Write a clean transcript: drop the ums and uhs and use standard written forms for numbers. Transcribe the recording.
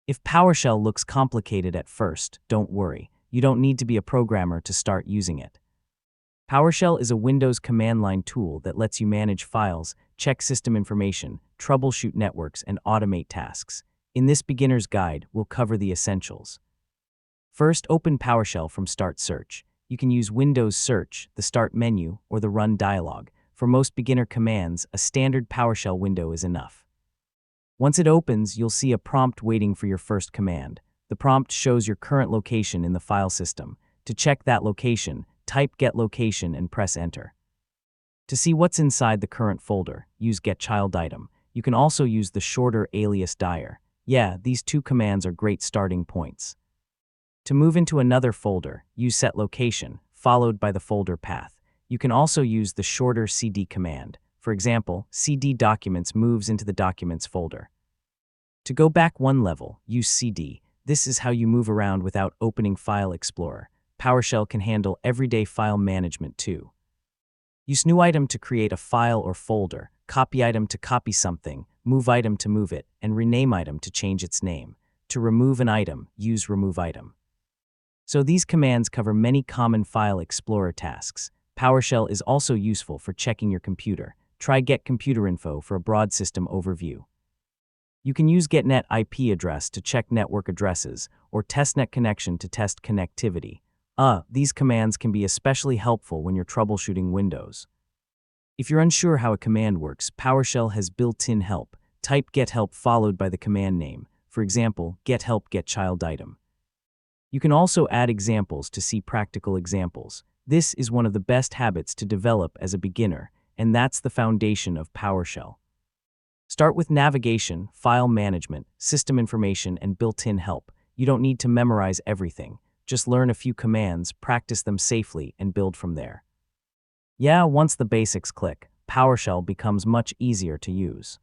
If PowerShell looks complicated at first, don't worry. You don't need to be a programmer to start using it. PowerShell is a Windows command line tool that lets you manage files, check system information, troubleshoot networks, and automate tasks. In this beginner's guide, we'll cover the essentials. First, open PowerShell from Start Search. You can use Windows Search, the Start menu, or the Run dialog. For most beginner commands, a standard PowerShell window is enough. Once it opens, you'll see a prompt waiting for your first command. The prompt shows your current location in the file system. To check that location, type get location and press enter. To see what's inside the current folder, use get child item. You can also use the shorter alias dir. Yeah, these two commands are great starting points. To move into another folder, use set location, followed by the folder path. You can also use the shorter cd command. For example, cd documents moves into the documents folder. To go back one level, use cd. This is how you move around without opening File Explorer. PowerShell can handle everyday file management too. Use new item to create a file or folder, copy item to copy something, move item to move it, and rename item to change its name. To remove an item, use remove item. So these commands cover many common File Explorer tasks. PowerShell is also useful for checking your computer. Try Get Computer Info for a broad system overview. You can use GetNet IP address to check network addresses, or TestNet connection to test connectivity. These commands can be especially helpful when you're troubleshooting Windows. If you're unsure how a command works, PowerShell has built-in help. Type get help followed by the command name. For example, get help get child item. You can also add examples to see practical examples. This is one of the best habits to develop as a beginner, and that's the foundation of PowerShell. Start with navigation, file management, system information, and built-in help. You don't need to memorize everything. Just learn a few commands, practice them safely, and build from there. Yeah, once the basics click, PowerShell becomes much easier to use.